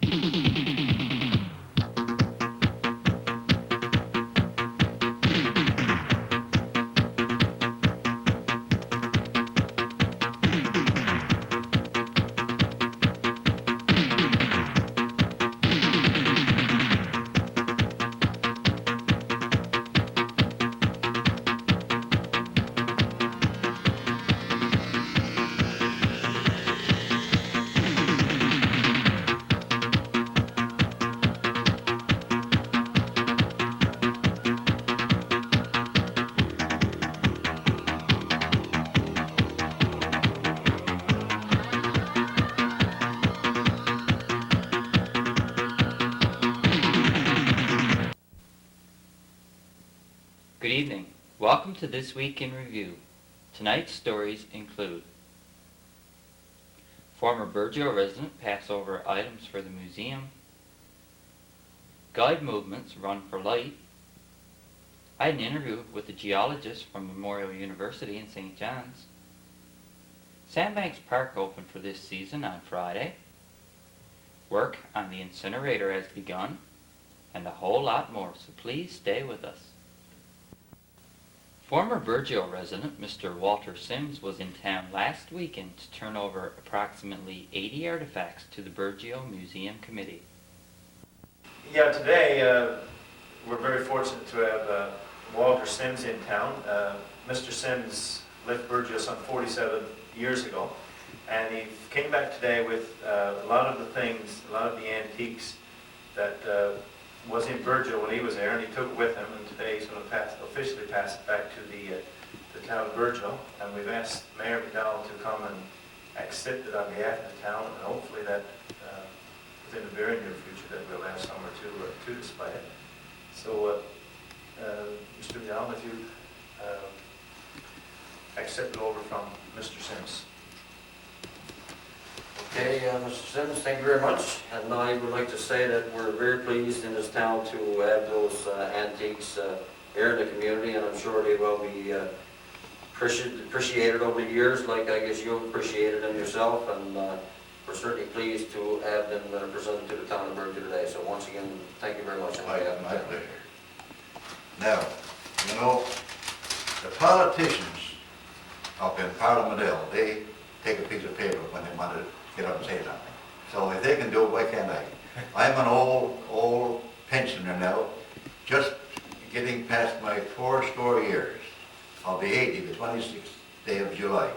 Good evening. Welcome to This Week in Review. Tonight's stories include former Burgeo resident pass over items for the museum, guide movements run for light, I had an interview with a geologist from Memorial University in St. John's, Sandbanks Park opened for this season on Friday, work on the incinerator has begun, and a whole lot more, so please stay with us. Former Burgeo resident Mr. Walter Sims was in town last weekend to turn over approximately 80 artifacts to the Burgeo Museum Committee. Yeah, today we're very fortunate to have Walter Sims in town. Mr. Sims left Burgeo some 47 years ago, and he came back today with a lot of the things, a lot of the antiques that was in Burgeo when he was there, and he took it with him, and today he's going to officially pass it back to the town of Burgeo, and we've asked Mayor McDowell to come and accept it on behalf of the town, and hopefully that within the very near future that we'll have somewhere to display it. So, Mr. McDowell, if you accept it over from Mr. Sims. Okay, Mr. Sims, thank you very much. And I would like to say that we're very pleased in this town to have those antiques here in the community, and I'm sure they will be appreciated over the years, like I guess you've appreciated them yourself, and we're certainly pleased to have them presented to the town of Burgeo today. So once again, thank you very much. My pleasure. Now, you know, the politicians up in Parliament Hill, they take a piece of paper when they want to get up and say something. So if they can do it, why can't I? I'm an old pensioner now, just getting past my 4 years. I'll be 80 the 26th day of July.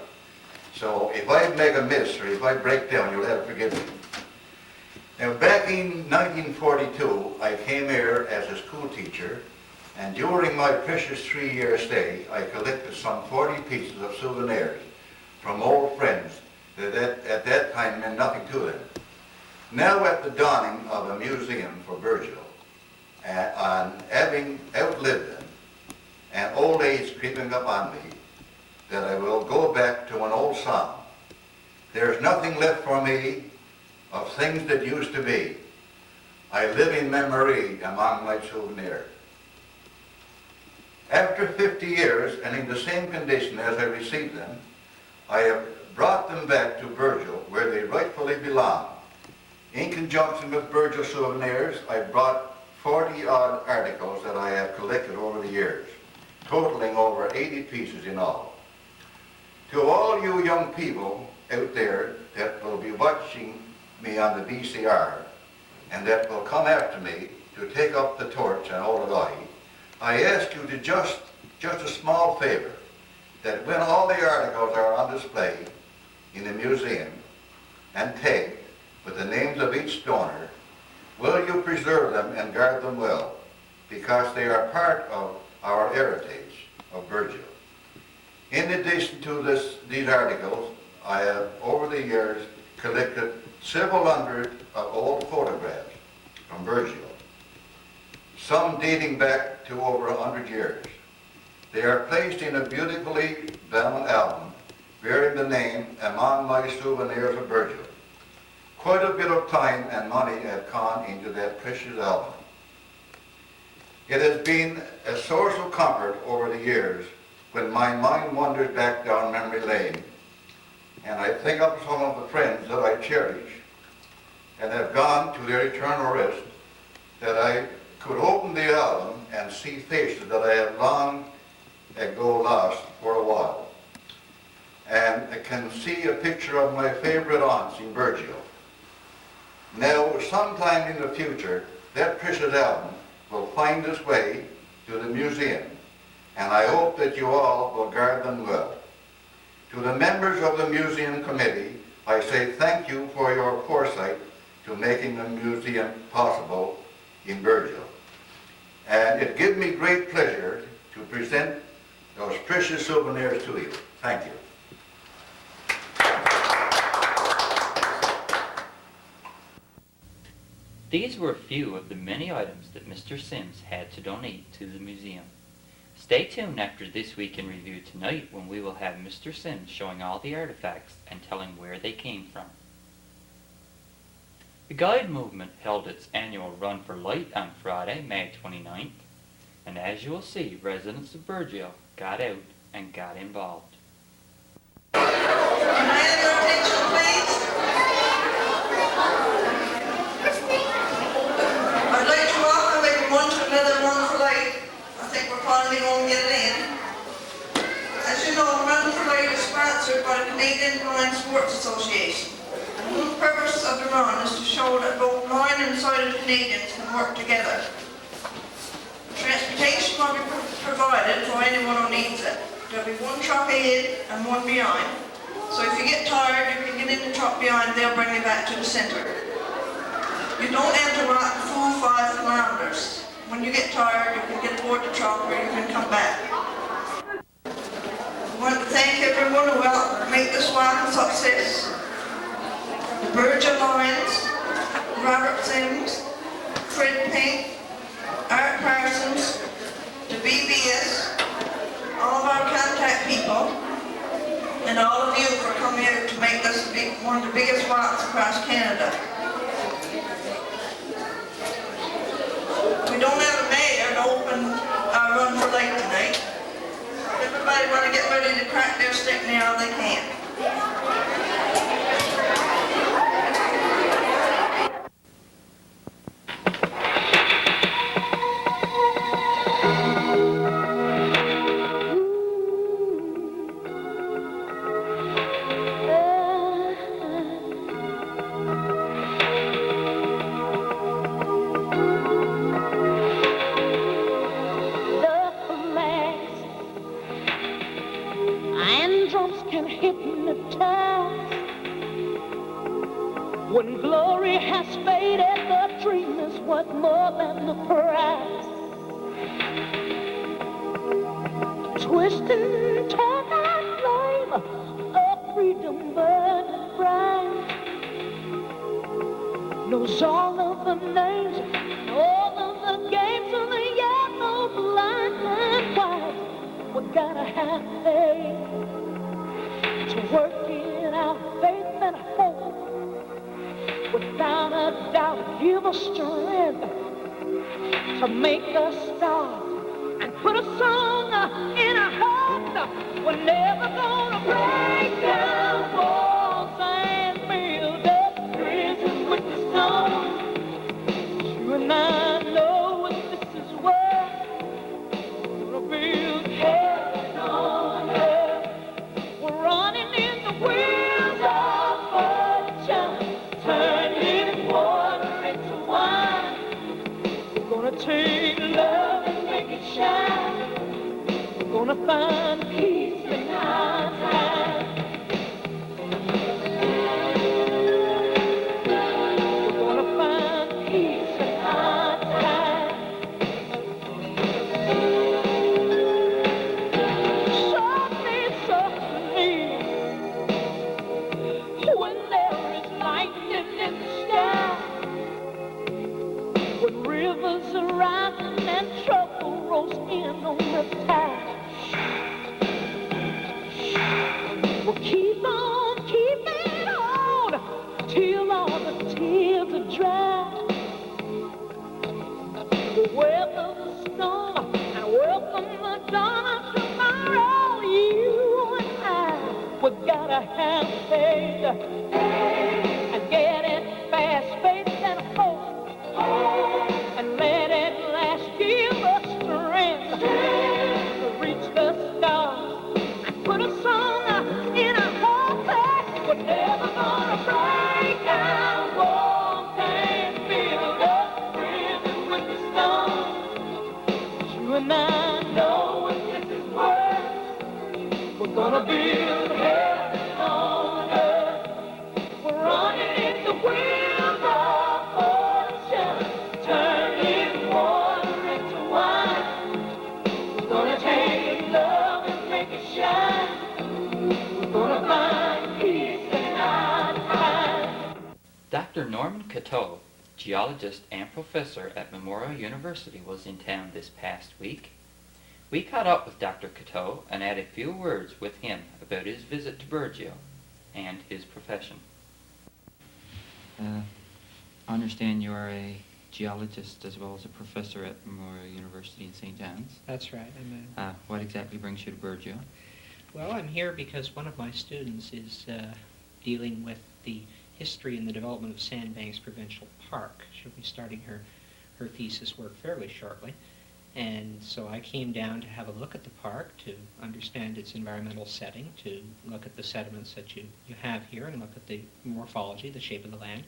So if I make a miss or if I break down, you'll have to forgive me. Now back in 1942, I came here as a school teacher, and during my precious 3-year stay, I collected some 40 pieces of souvenirs from old friends that at that time meant nothing to them. Now at the dawning of a museum for Burgeo, and having outlived them, and old age creeping up on me, that I will go back to an old song. There's nothing left for me of things that used to be. I live in memory among my souvenirs. After 50 years, and in the same condition as I received them, I have brought them back to Burgeo, where they rightfully belong. In conjunction with Burgeo Souvenirs, I brought 40-odd articles that I have collected over the years, totaling over 80 pieces in all. To all you young people out there that will be watching me on the VCR, and that will come after me to take up the torch and hold it I ask you to just a small favor, that when all the articles are on display in the museum and tagged with the names of each donor, will you preserve them and guard them well, because they are part of our heritage of Burgeo. In addition to these articles, I have over the years collected several hundred of old photographs from Burgeo, some dating back to over 100 years. They are placed in a beautifully bound album bearing the name Among My Souvenirs of Burgeo. Quite a bit of time and money have gone into that precious album. It has been a source of comfort over the years when my mind wanders back down memory lane, and I think of some of the friends that I cherish, and have gone to their eternal rest, that I could open the album and see faces that I had long ago lost for a while. And I can see a picture of my favorite aunts in Burgeo. Now, sometime in the future, that precious album will find its way to the museum, and I hope that you all will guard them well. To the members of the museum committee, I say thank you for your foresight to making the museum possible in Burgeo. And it gives me great pleasure to present those precious souvenirs to you. Thank you. These were a few of the many items that Mr. Sims had to donate to the museum. Stay tuned after This Week in Review tonight, when we will have Mr. Sims showing all the artifacts and telling where they came from. The Guide Movement held its annual Run for Light on Friday, May 29th, and as you will see, residents of Burgeo got out and got involved. Can I have your attention, please? I'd like to welcome everyone to another Run for Light. I think we're finally going to get it in. As you know, Run for Light is sponsored by the Canadian Blind Sports Association. The whole purpose of the run is to show that both blind and sighted Canadians can work together. Transportation will be provided for anyone who needs it. There'll be one truck ahead and one behind. So if you get tired, you can get in the truck behind, they'll bring you back to the center. You don't have to run the full 5 kilometers. When you get tired, you can get aboard the truck or you can come back. I want to thank everyone who helped make this walk a success. The Burgeo Lions, Robert Sims, Fred Pink, Art Parsons, the BBS, all of our contact people, and all of you for coming out to make this one of the biggest walks across Canada. We don't have a mayor to open our Run for Light tonight. Everybody want to get ready to crack their stick now they can. When glory has faded, the dream is worth more than the price. Twisting, turn that flame of freedom burning bright. Knows all of the names, all of the games of the yellow, black and white. We gotta have faith to work it out, faith and hope. Without a doubt, give us strength to make us start and put a song in our heart. We're never gonna break down walls and build up bridges with the stone. You and I know this is what we're gonna build heaven on earth. We're running in the wheels of fortune. Take love and make it shine. We're gonna find peace in our time. We're gonna find peace in our time. Softly, when there is lightning in the sky. When rivers are rising and trouble rolls in on the tide, we'll keep on keeping on till all the tears are dry. We'll weather the storm and welcome the dawn of tomorrow. You and I, we gotta have faith and get it fast. has faith and hope, and let it last give us strength to reach the stars and put a song in our hearts that we're never gonna break down walls and build up bridges with the stone. You and I know if this is worth, we're gonna build heaven on earth. We're running in the wheels of fortune, turning water into wine. We're gonna take love and make it shine. We're gonna find peace in our time. Dr. Norman Cateau, geologist and professor at Memorial University, was in town this past week. We caught up with Dr. Cateau and had a few words with him about his visit to Burgeo and his profession. I understand you are a geologist as well as a professor at Memorial University in St. John's. That's right. What exactly brings you to Burgeo? Well, I'm here because one of my students is dealing with the history and the development of Sandbanks Provincial Park. She'll be starting her thesis work fairly shortly. And so I came down to have a look at the park, to understand its environmental setting, to look at the sediments that you have here and look at the morphology, the shape of the land,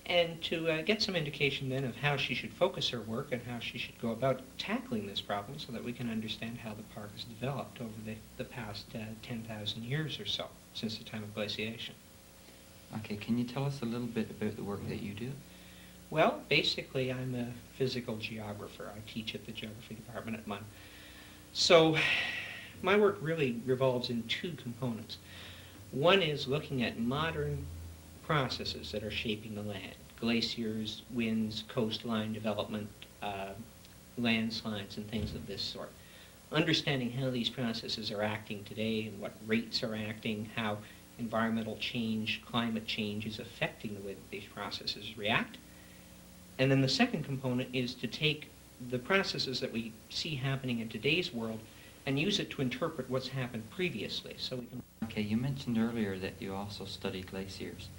and to get some indication then of how she should focus her work and how she should go about tackling this problem so that we can understand how the park has developed over the past 10,000 years or so, since the time of glaciation. Okay, can you tell us a little bit about the work that you do? Well, basically, I'm a physical geographer. I teach at the geography department at MUN. So my work really revolves in two components. One is looking at modern processes that are shaping the land: glaciers, winds, coastline development, landslides, and things of this sort. Understanding how these processes are acting today and what rates are acting, how environmental change, climate change is affecting the way that these processes react. And then the second component is to take the processes that we see happening in today's world and use it to interpret what's happened previously. So we can. Okay, you mentioned earlier that you also study glaciers.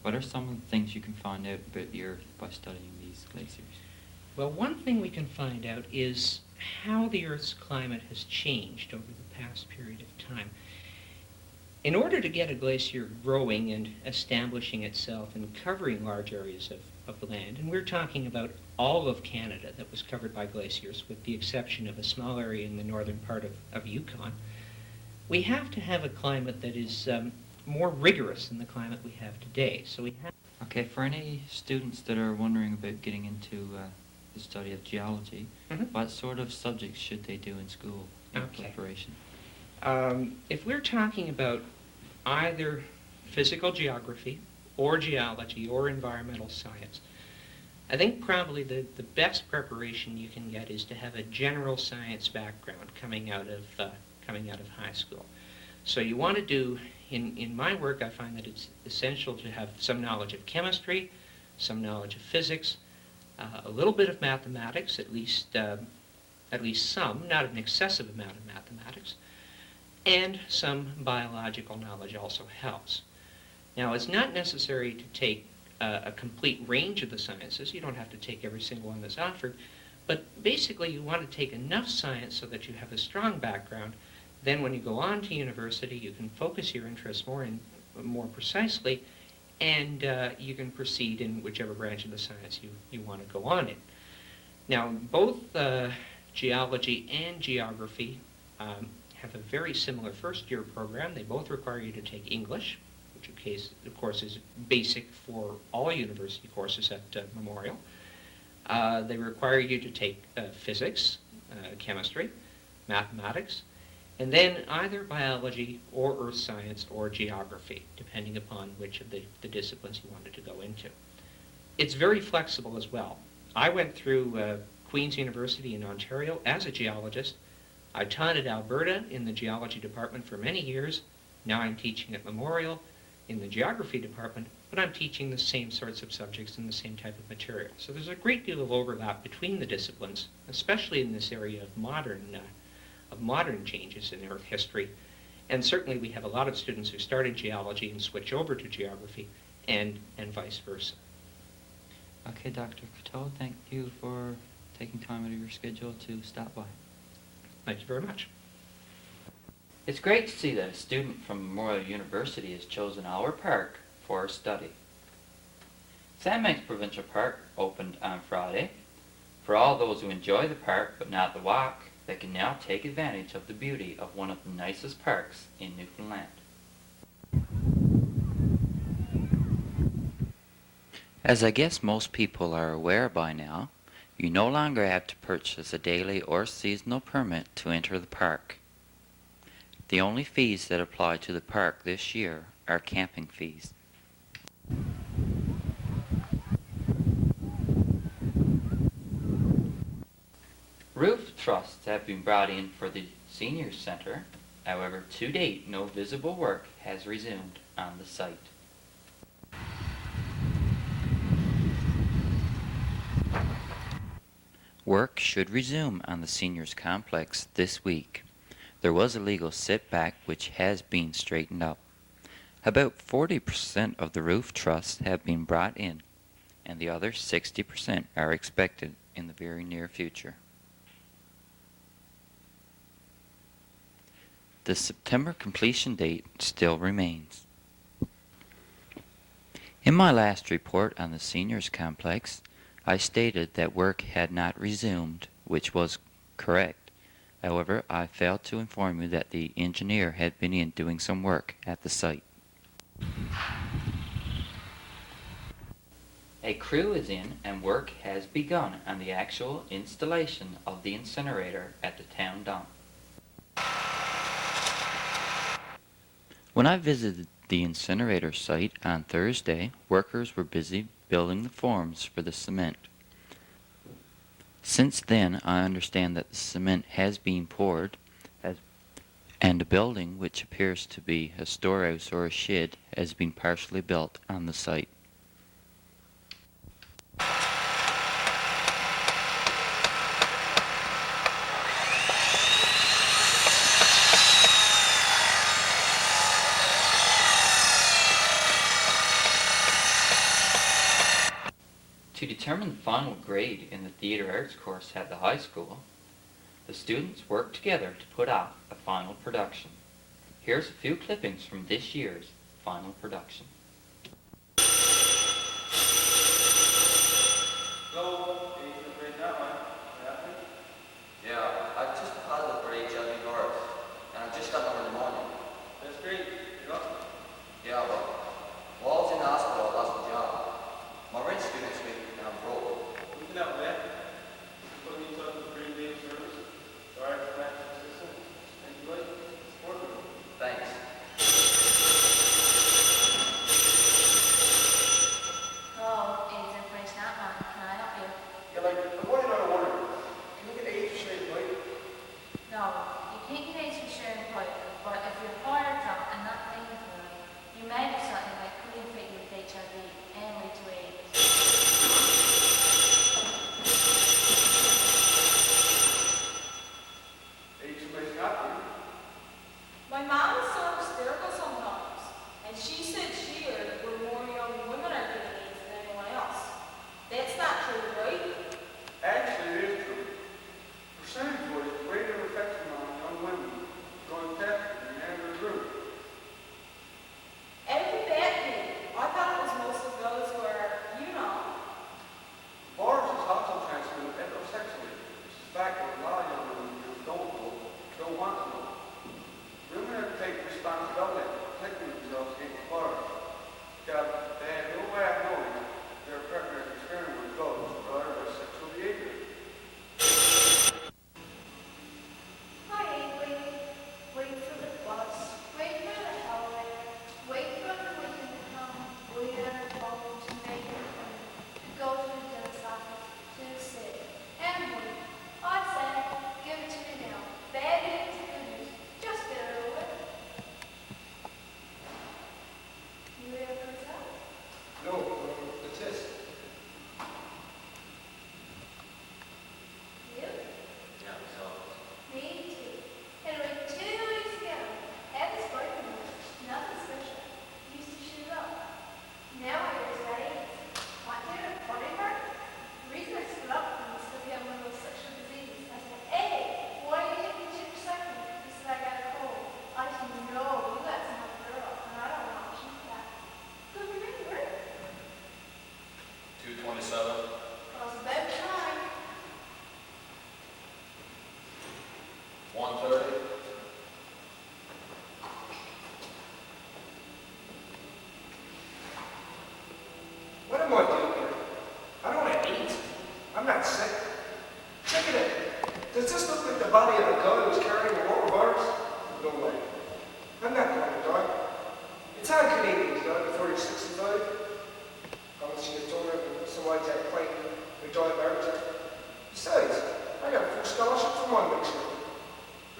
What are some of the things you can find out about the Earth by studying these glaciers? Well, one thing we can find out is how the Earth's climate has changed over the past period of time. In order to get a glacier growing and establishing itself and covering large areas of the land, and we're talking about all of Canada that was covered by glaciers, with the exception of a small area in the northern part of Yukon, we have to have a climate that is more rigorous than the climate we have today. So we have. Okay, for any students that are wondering about getting into the study of geology, what sort of subjects should they do in school in preparation? If we're talking about either physical geography or geology or environmental science, I think probably the best preparation you can get is to have a general science background coming out of high school. So you want to do, in my work, I find that it's essential to have some knowledge of chemistry, some knowledge of physics, a little bit of mathematics, at least some, not an excessive amount of mathematics, and some biological knowledge also helps. Now, it's not necessary to take a complete range of the sciences. You don't have to take every single one that's offered, but basically you want to take enough science so that you have a strong background. Then when you go on to university, you can focus your interests more precisely, and you can proceed in whichever branch of the science you want to go on in. Now, both geology and geography have a very similar first-year program. They both require you to take English, which of course is basic for all university courses at Memorial. They require you to take physics, chemistry, mathematics, and then either biology or earth science or geography, depending upon which of the disciplines you wanted to go into. It's very flexible as well. I went through Queen's University in Ontario as a geologist. I taught at Alberta in the geology department for many years. Now I'm teaching at Memorial in the geography department, but I'm teaching the same sorts of subjects and the same type of material. So there's a great deal of overlap between the disciplines, especially in this area of modern changes in Earth history. And certainly we have a lot of students who start in geology and switch over to geography, and vice versa. Okay, Dr. Coteau, thank you for taking time out of your schedule to stop by. Thank you very much. It's great to see that a student from Memorial University has chosen our park for a study. Sandbanks Provincial Park opened on Friday. For all those who enjoy the park but not the walk, they can now take advantage of the beauty of one of the nicest parks in Newfoundland. As I guess most people are aware by now, you no longer have to purchase a daily or seasonal permit to enter the park. The only fees that apply to the park this year are camping fees. Roof trusts have been brought in for the seniors center. However, to date, no visible work has resumed on the site. Work should resume on the seniors complex this week. There was a legal setback which has been straightened up. About 40% of the roof trusses have been brought in, and the other 60% are expected in the very near future. The September completion date still remains. In my last report on the seniors complex, I stated that work had not resumed, which was correct. However, I failed to inform you that the engineer had been in doing some work at the site. A crew is in and work has begun on the actual installation of the incinerator at the town dump. When I visited the incinerator site on Thursday, workers were busy building the forms for the cement. Since then, I understand that the cement has been poured, and a building which appears to be a storehouse or a shed has been partially built on the site. To determine the final grade in the theater arts course at the high school, the students worked together to put out a final production. Here's a few clippings from this year's final production. Yeah, I just deposited for HLB North, and I just got them in the morning. That's great. Yeah, but while I was in the hospital, I lost my job. My rent's due next week, and I'm broke. We can help that. Put these up with green day service, our financial assistance, and you like support them. Thanks. 227. Well, it's about time. 130. What am I doing here? I don't want to eat. I'm not sick. Check it out. Does this look like the body of a guy who's carrying a water virus? No way. I'm not going to die. It's hard Canadian to die before you're 65. Unless you get done and somebody's at a plane who died of heart attack. Besides, I got a full scholarship from my next year.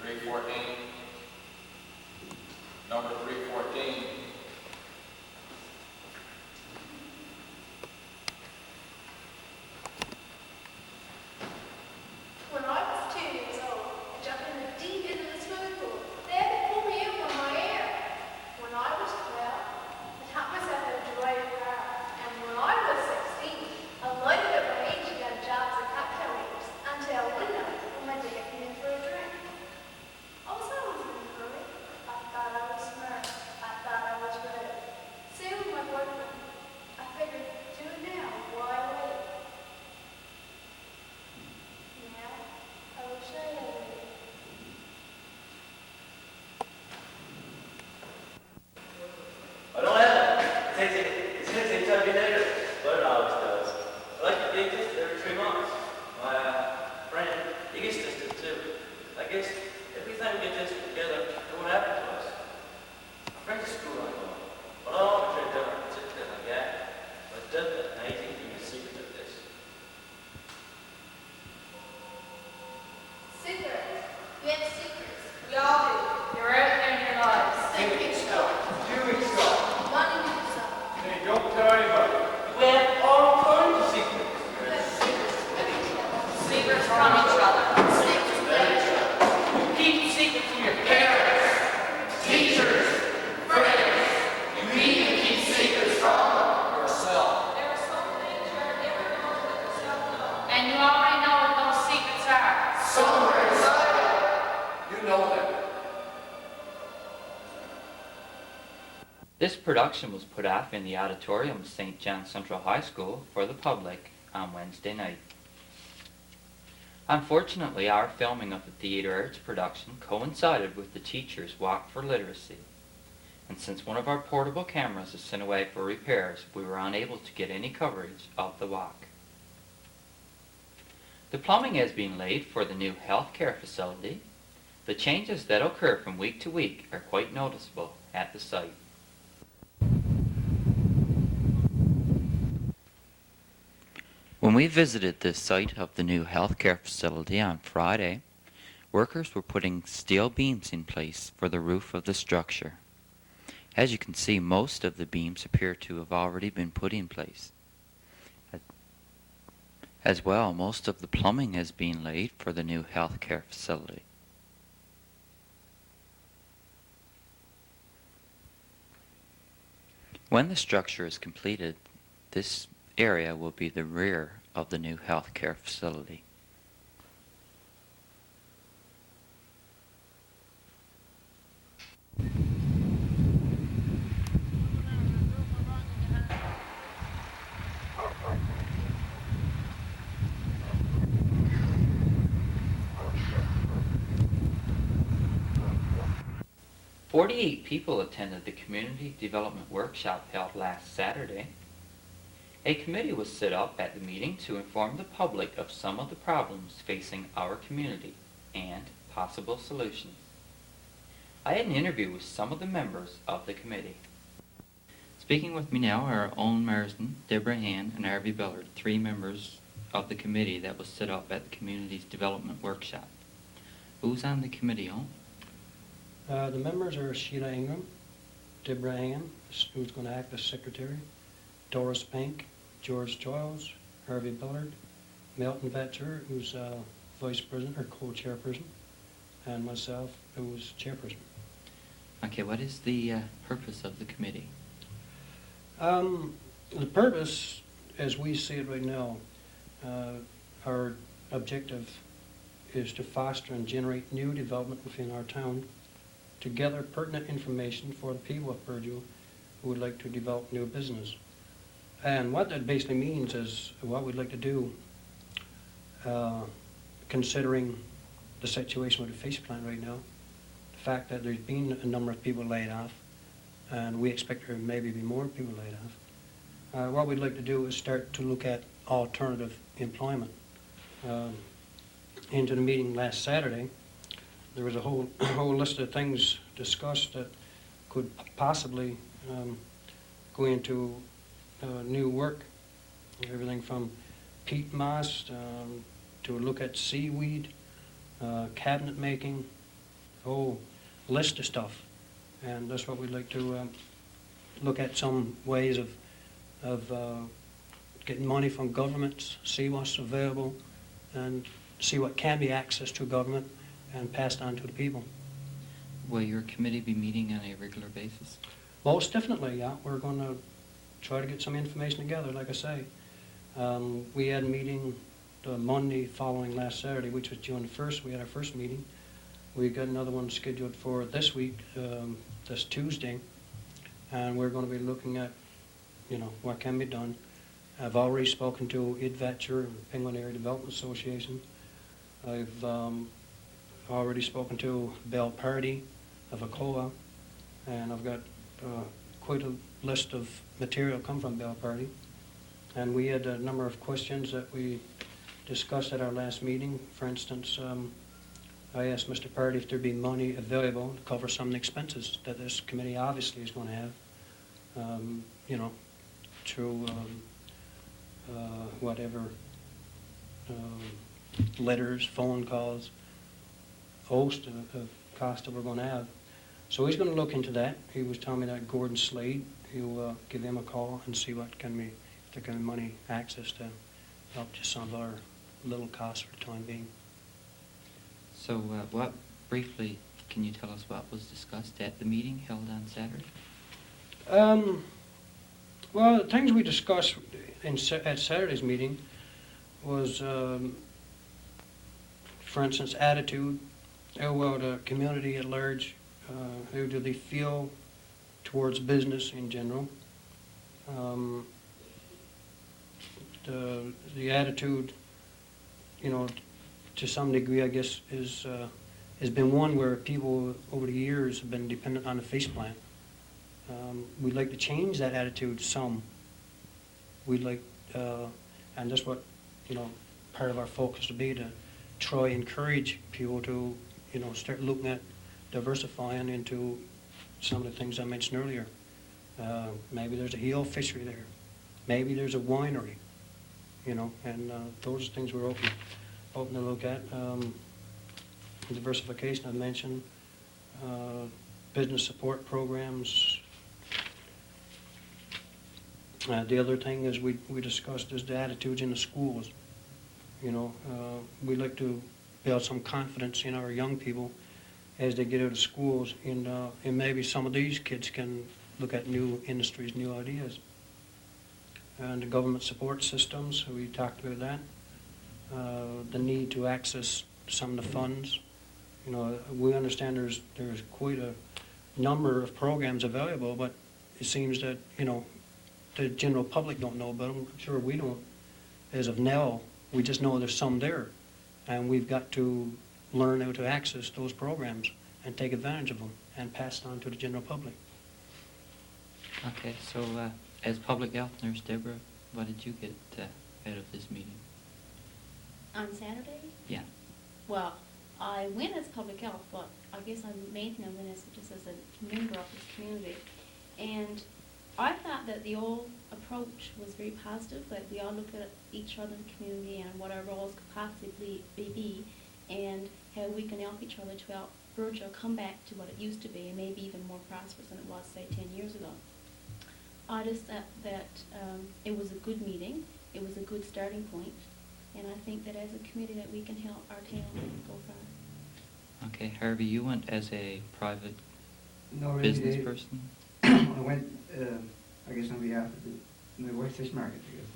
314. Number 314. When I was 2 years old, I jumped in the deep end of the swimming pool. They had to pull me in from my hair. When I was 12, I taught myself how to drive a car. And when I was 16, I lighted up my age to get jobs at cocktail waiters until one night when my dad came in for a drink. I was always in a hurry. I thought I was smart. I thought I was ready. Same with my boyfriend. I figured, do it now. Why wait? Now, I wish I had waited. I don't have it. It says it's HIV negative, but it always does. I like to get tested every 3 months. My friend, he gets tested too. I guess if we think we get tested together, it won't happen to us. My friends at school don't know. But I don't want to try to tell them it's like that. But it's definitely, and I think you can secret of this. Secrets. We have secrets. We all do. You're out there in your lives. Thinking stuff. Doing stuff. Wanting to do something. Hey, don't tell anybody. We have all kinds of secrets. We have secrets with each other. Secrets from each other. Secrets with each other. Keep secrets from your parents, teachers, friends. You even keep secrets from yourself. There are some things you're never going to let yourself know. And you already know what those secrets are. Somewhere inside you know them. This production was put off in the auditorium of St. John Central High School for the public on Wednesday night. Unfortunately, our filming of the theater arts production coincided with the teachers' walk for literacy, and since one of our portable cameras is sent away for repairs, we were unable to get any coverage of the walk. The plumbing has been laid for the new healthcare facility. The changes that occur from week to week are quite noticeable at the site. When we visited the site of the new healthcare facility on Friday, workers were putting steel beams in place for the roof of the structure. As you can see, most of the beams appear to have already been put in place. As well, most of the plumbing has been laid for the new healthcare facility. When the structure is completed, this area will be the rear of the new healthcare facility. "48 people attended the community development workshop held last Saturday. A committee was set up at the meeting to inform the public of some of the problems facing our community and possible solutions. I had an interview with some of the members of the committee. Speaking with me now are Owen Marsden, Deborah Ann, and Harvey Bellard, 3 members of the committee that was set up at the community's development workshop. Who's on the committee, Owen? The members are Sheila Ingram, Deborah Ann, who's going to act as secretary, Doris Bank, George Giles, Harvey Bellard, Melton Vetcher, who's vice president or co-chairperson, and myself, who's chairperson. Okay, what is the purpose of the committee? The purpose, as we see it right now, our objective is to foster and generate new development within our town, to gather pertinent information for the people of Burgeo who would like to develop new business. And what that basically means is what we'd like to do, considering the situation with the fish plant right now, the fact that there's been a number of people laid off, and we expect there maybe be more people laid off. What we'd like to do is start to look at alternative employment. Into the meeting last Saturday, there was a whole list of things discussed that could possibly go into new work. Everything from peat moss to look at seaweed, cabinet making, a whole list of stuff. And that's what we'd like to look at, some ways of getting money from governments, see what's available, and see what can be accessed to government and passed on to the people. Will your committee be meeting on a regular basis? Most definitely, yeah. We're going to try to get some information together, like I say. We had a meeting the Monday following last Saturday, which was June 1st. We had our first meeting. We got another one scheduled for this week, this Tuesday, and we're going to be looking at, what can be done. I've already spoken to IDVATCHR, Penguin Area Development Association. I've already spoken to Bell Party of ACOA, and I've got quite a list of material come from Bell Party. And we had a number of questions that we discussed at our last meeting. For instance, I asked Mr. Party if there'd be money available to cover some of the expenses that this committee obviously is going to have, through whatever letters, phone calls, host of costs that we're going to have. So he's going to look into that. He was telling me that Gordon Slade, he'll give them a call and see what can be, if there can be money access to help just some of our little costs for the time being. So briefly, can you tell us what was discussed at the meeting held on Saturday? Well, the things we discussed at Saturday's meeting was, for instance, attitude. How well the community at large, how do they feel towards business in general? The attitude, to some degree, I guess, has been one where people over the years have been dependent on the fish plant. We'd like to change that attitude some. We'd like, and that's what, part of our focus to be, to try and encourage people to, start looking at diversifying into some of the things I mentioned earlier. Maybe there's a eel fishery there. Maybe there's a winery, and those are things we're open to look at. Diversification I mentioned, business support programs. The other thing is we discussed is the attitudes in the schools. We like to build some confidence in our young people as they get out of schools, and maybe some of these kids can look at new industries, new ideas. And the government support systems, we talked about that. The need to access some of the funds. We understand there's quite a number of programs available, but it seems that, the general public don't know about them. I'm sure we don't. As of now, we just know there's some there, and we've got to learn how to access those programs and take advantage of them and pass it on to the general public. Okay, so as public health nurse, Deborah, what did you get out of this meeting? On Saturday? Yeah. Well, I went as public health, but I guess I went just as a member of this community. And I thought that the old approach was very positive, that we all look at each other in the community and what our roles could possibly be, and how we can help each other to help Burgeo come back to what it used to be, and maybe even more prosperous than it was, say, 10 years ago. I just thought that it was a good meeting, it was a good starting point, and I think that as a committee that we can help our town go far. Okay, Harvey, you went as a private really, business person? I went, I guess, on behalf of the Midway Fish Market, I guess.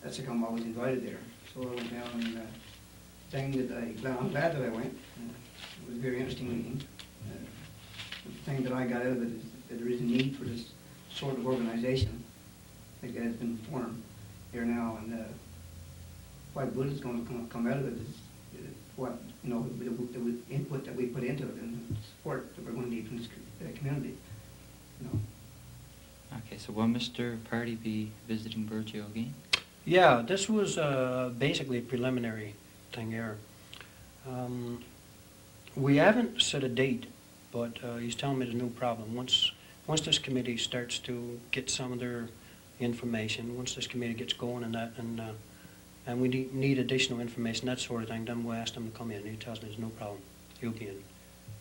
That's how I was invited there. So I went down and I'm glad that I went. It was a very interesting meeting. The thing that I got out of it is that there is a need for this sort of organization. I the guy's been informed here now, and what good is going to come out of it is what, you know, the input that we put into it and the support that we're going to need from this community, you know. Okay, so will Mr. Party be visiting Burgeo again? Yeah, this was basically a preliminary thing here. We haven't set a date, but he's telling me there's no problem. Once this committee starts to get some of their information, once this committee gets going and that, and we need additional information, that sort of thing, then we'll ask him to come in. He tells me there's no problem. He'll be in,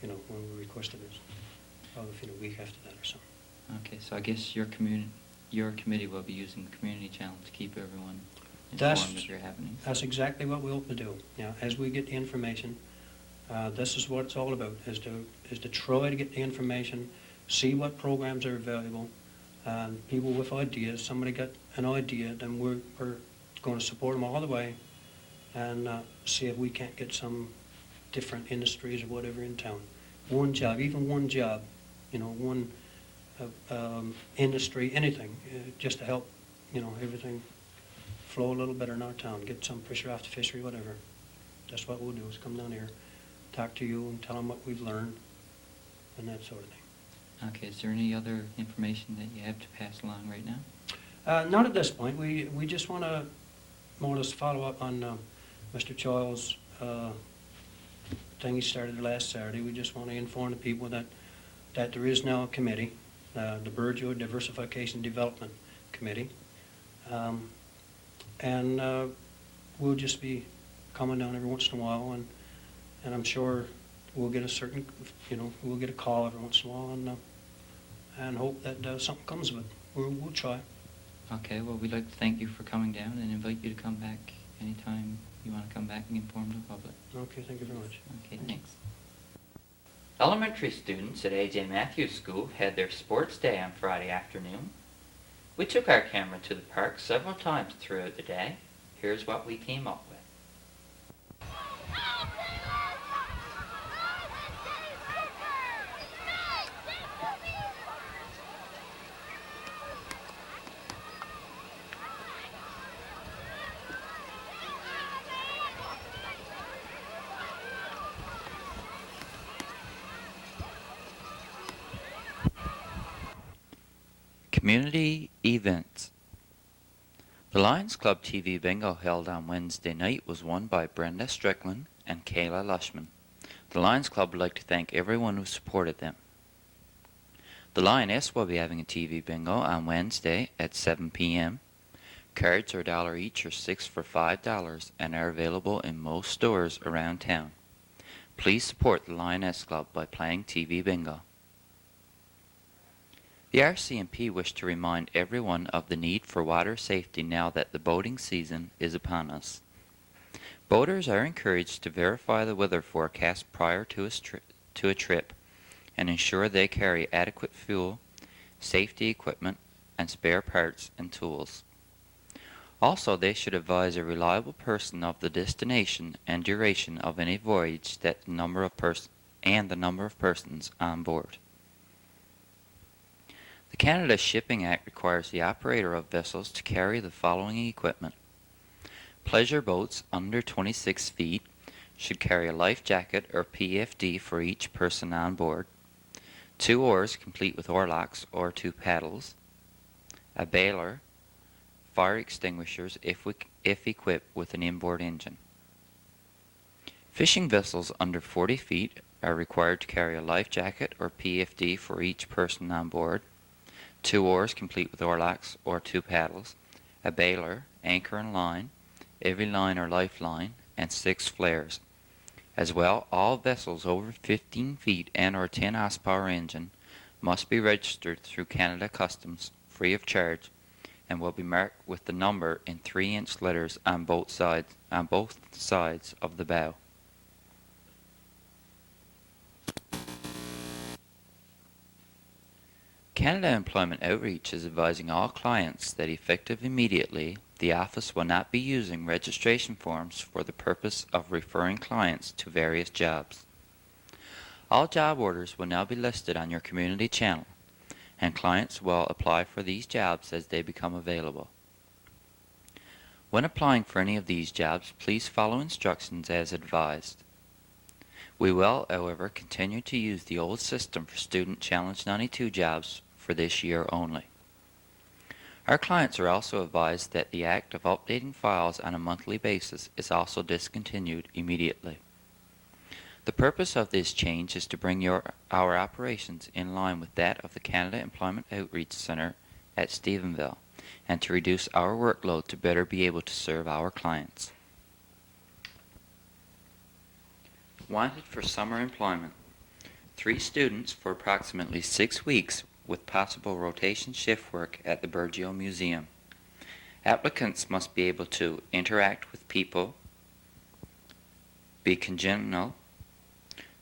you know, when we requested this, probably within a week after that or something. Okay, so I guess your committee will be using the community channel to keep everyone That's- informed of your happenings. That's exactly what we hope to do. Yeah, as we get the information, this is what it's all about, is to try to get the information, see what programs are available, people with ideas. Somebody got an idea, then we're going to support them all the way, and see if we can't get some different industries or whatever in town. One job, even one job, you know, one industry, anything, just to help, you know, everything flow a little better in our town, get some pressure off the fishery, whatever. That's what we'll do, is come down here, talk to you and tell them what we've learned and that sort of thing. Okay, is there any other information that you have to pass along right now? Not at this point. We just want to more or less follow up on Mr. Choyle's thing he started last Saturday. We just want to inform the people that there is now a committee, the Burgeo Diversification Development Committee, and we'll just be coming down every once in a while, and I'm sure we'll get a certain, you know, we'll get a call every once in a while, and hope that something comes of it. We'll try. Okay, well, we'd like to thank you for coming down and invite you to come back anytime you want to come back and inform the public. Okay, thank you very much. Okay, thanks. Elementary students at A.J. Matthews School had their sports day on Friday afternoon. We took our camera to the park several times throughout the day. Here's what we came up with. Community events. The Lions Club TV Bingo held on Wednesday night was won by Brenda Strickland and Kayla Lushman. The Lions Club would like to thank everyone who supported them. The Lioness will be having a TV Bingo on Wednesday at 7 p.m. Cards are $1 each or 6 for $5 and are available in most stores around town. Please support the Lioness Club by playing TV Bingo. The RCMP wish to remind everyone of the need for water safety now that the boating season is upon us. Boaters are encouraged to verify the weather forecast prior to a trip and ensure they carry adequate fuel, safety equipment, and spare parts and tools. Also, they should advise a reliable person of the destination and duration of any voyage and the number of persons on board. The Canada Shipping Act requires the operator of vessels to carry the following equipment. Pleasure boats under 26 feet should carry a life jacket or PFD for each person on board, 2 oars complete with oarlocks or 2 paddles, a bailer, fire extinguishers if equipped with an inboard engine. Fishing vessels under 40 feet are required to carry a life jacket or PFD for each person on board, 2 oars complete with oarlocks or 2 paddles, a bailer, anchor and line, every line or lifeline, and 6 flares. As well, all vessels over 15 feet and or 10 horsepower engine must be registered through Canada Customs free of charge and will be marked with the number in 3-inch letters on both sides of the bow. Canada Employment Outreach is advising all clients that effective immediately, the office will not be using registration forms for the purpose of referring clients to various jobs. All job orders will now be listed on your community channel, and clients will apply for these jobs as they become available. When applying for any of these jobs, please follow instructions as advised. We will, however, continue to use the old system for Student Challenge 92 jobs for this year only. Our clients are also advised that the act of updating files on a monthly basis is also discontinued immediately. The purpose of this change is to bring our operations in line with that of the Canada Employment Outreach Center at Stephenville, and to reduce our workload to better be able to serve our clients. Wanted for summer employment. 3 students for approximately 6 weeks with possible rotation shift work at the Burgeo Museum. Applicants must be able to interact with people, be congenial,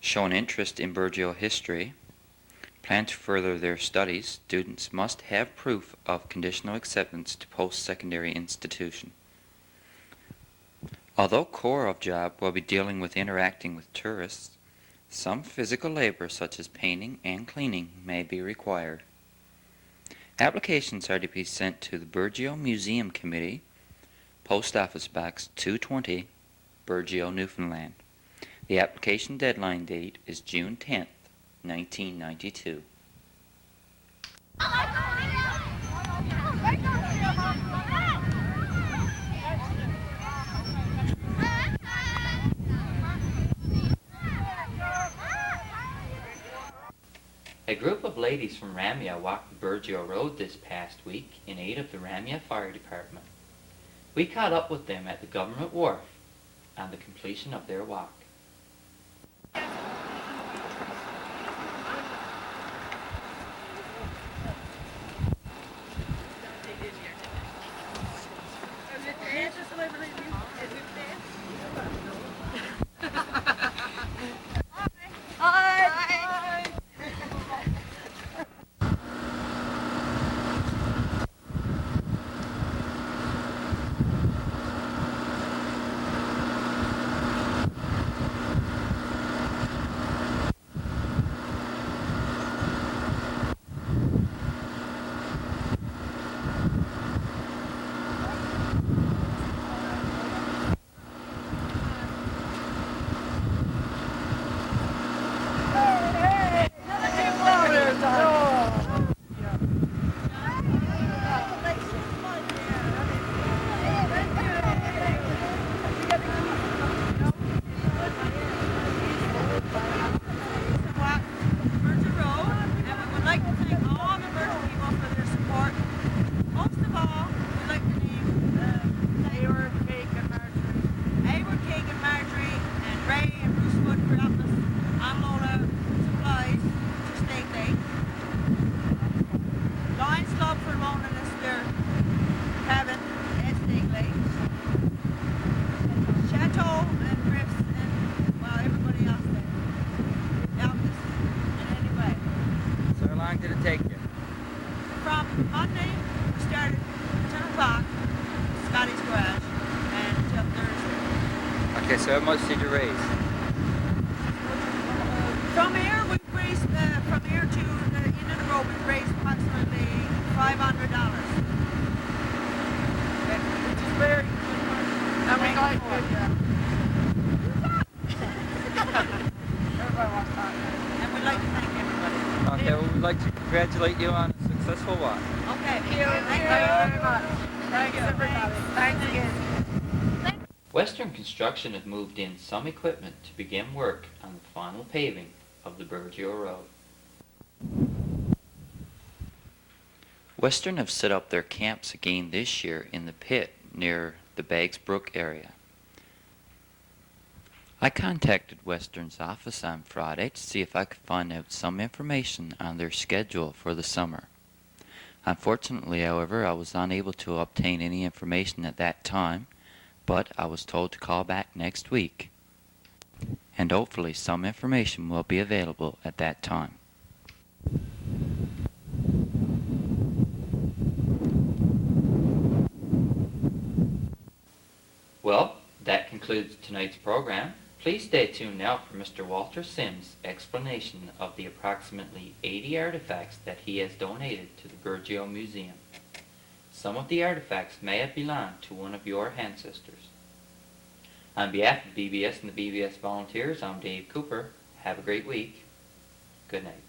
show an interest in Burgeo history, plan to further their studies. Students must have proof of conditional acceptance to post-secondary institution. Although core of job will be dealing with interacting with tourists, some physical labor such as painting and cleaning may be required. Applications are to be sent to the Burgeo Museum Committee, Post Office Box 220, Burgeo, Newfoundland. The application deadline date is June 10th, 1992. A group of ladies from Ramea walked the Burgeo Road this past week in aid of the Ramea Fire Department. We caught up with them at the Government Wharf on the completion of their walk. So how much did you raise? From here, we've raised, from here to the end of the road, we've raised approximately $500. Which is very good money. And we like it, yeah. Everybody wants that. And we'd like to thank everybody. Okay, well, we'd like to congratulate you on a successful walk. Okay, thank you very much. Thanks, everybody. Thanks again. Western Construction has moved in some equipment to begin work on the final paving of the Burgeo Road. Western have set up their camps again this year in the pit near the Baggs Brook area. I contacted Western's office on Friday to see if I could find out some information on their schedule for the summer. Unfortunately, however, I was unable to obtain any information at that time, but I was told to call back next week, and hopefully some information will be available at that time. Well, that concludes tonight's program. Please stay tuned now for Mr. Walter Sims' explanation of the approximately 80 artifacts that he has donated to the Burgeo Museum. Some of the artifacts may have belonged to one of your ancestors. On behalf of BBS and the BBS volunteers, I'm Dave Cooper. Have a great week. Good night.